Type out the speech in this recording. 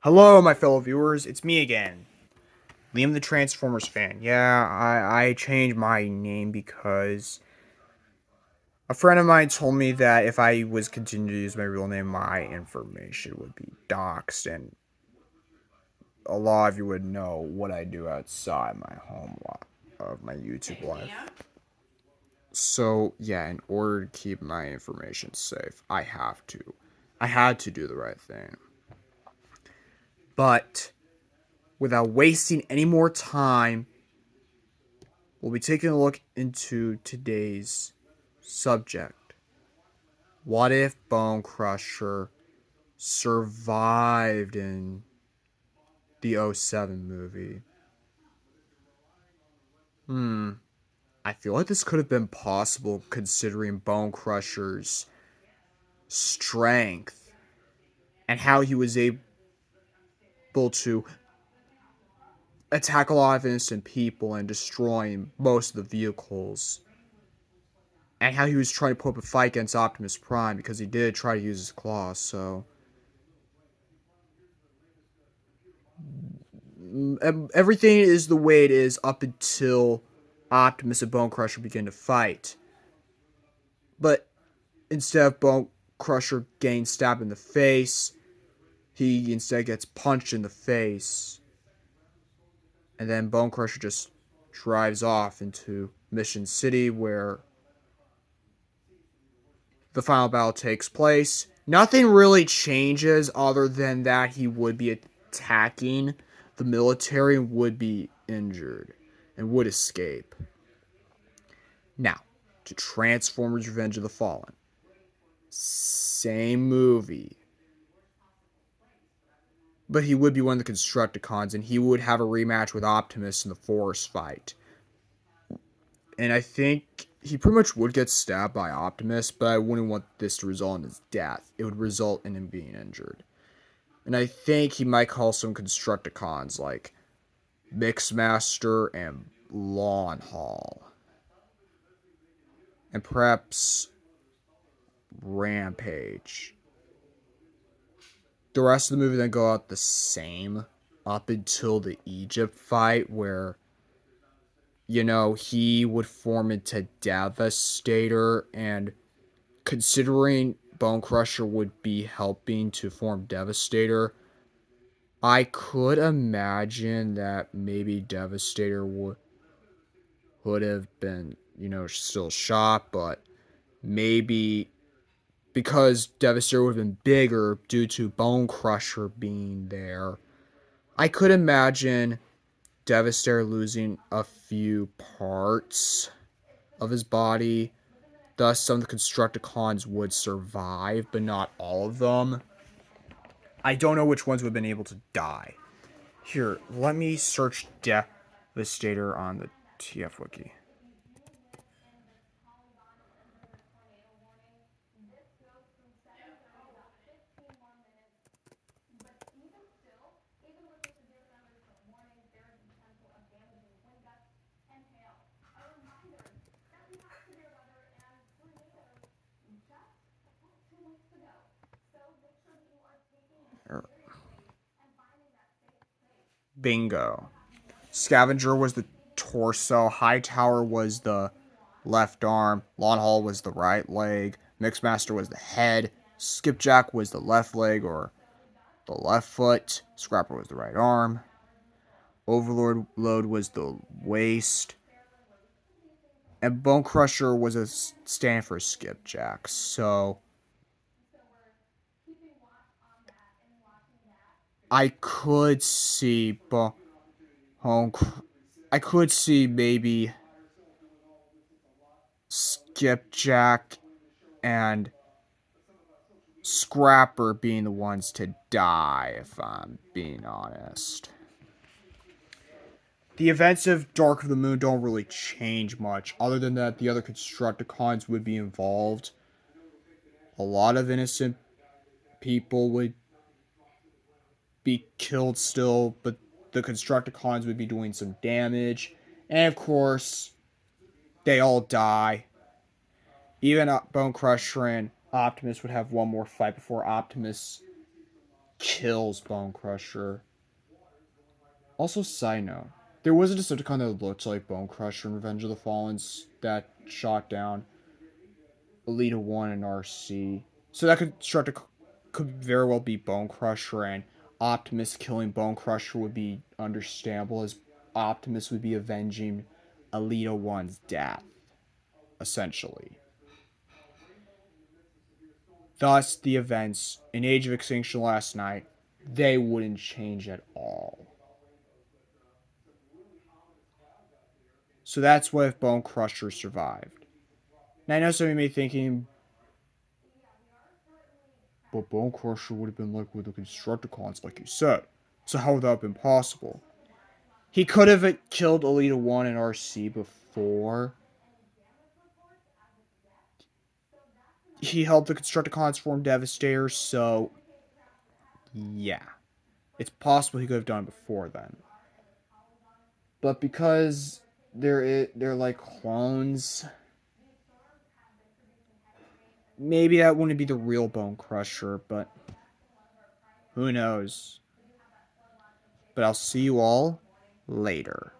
Hello, my fellow viewers. It's me again, Liam the Transformers fan. Yeah, I changed my name because a friend of mine told me that if I was continuing to use my real name, my information would be doxxed, and a lot of you would know what I do outside my home of my YouTube life. So, yeah, in order to keep my information safe, I have to. I had to do the right thing. But without wasting any more time, we'll be taking a look into today's subject. What if Bonecrusher survived in the '07 movie? I feel like this could have been possible considering Bonecrusher's strength and how he was able to attack a lot of innocent people and destroying most of the vehicles. And how he was trying to put up a fight against Optimus Prime because he did try to use his claws, so everything is the way it is up until Optimus and Bonecrusher begin to fight. But instead of Bonecrusher getting stabbed in the face, he instead gets punched in the face. And then Bonecrusher just drives off into Mission City where the final battle takes place. Nothing really changes other than that he would be attacking the military and would be injured and would escape. Now, to Transformers Revenge of the Fallen. Same movie. But he would be one of the Constructicons, and he would have a rematch with Optimus in the forest fight. And I think he pretty much would get stabbed by Optimus, but I wouldn't want this to result in his death. It would result in him being injured. And I think he might call some Constructicons like Mixmaster and Lawn Hall. And perhaps Rampage. The rest of the movie then go out the same up until the Egypt fight where, he would form into Devastator, and considering Bonecrusher would be helping to form Devastator, I could imagine that maybe Devastator would have been, still shot, but maybe because Devastator would have been bigger due to Bonecrusher being there, I could imagine Devastator losing a few parts of his body. Thus, some of the Constructicons would survive, but not all of them. I don't know which ones would have been able to die. Here, let me search Devastator on the TF Wiki. Bingo. Scavenger was the torso. Hightower was the left arm. Lawn Hall was the right leg. Mixmaster was the head. Skipjack was the left leg or the left foot. Scrapper was the right arm. Overlord Load was the waist. And Bonecrusher was a stand for Skipjack. So I could see I could see maybe Skipjack and Scrapper being the ones to die, if I'm being honest. The events of Dark of the Moon don't really change much, other than that the other Constructicons would be involved. A lot of innocent people would be killed still, but the Constructicons would be doing some damage. And of course, they all die. Even Bonecrusher and Optimus would have one more fight before Optimus kills Bonecrusher. Also, side note, there was a Decepticon that looked like Bonecrusher in Revenge of the Fallens that shot down Elita 1 and RC. So that could very well be Bonecrusher, and Optimus killing Bonecrusher would be understandable, as Optimus would be avenging Elita 1's death, essentially. Thus, the events in Age of Extinction last night, they wouldn't change at all. So that's what if Bonecrusher survived. Now I know some of you may be thinking, but Bonecrusher would have been like with the Constructicons, like you said. So how would that have been possible? He could have killed Elita 1 and RC before he helped the Constructicons form Devastator, so yeah. It's possible he could have done it before then. But because they're like clones, maybe that wouldn't be the real Bonecrusher, but who knows. But I'll see you all later.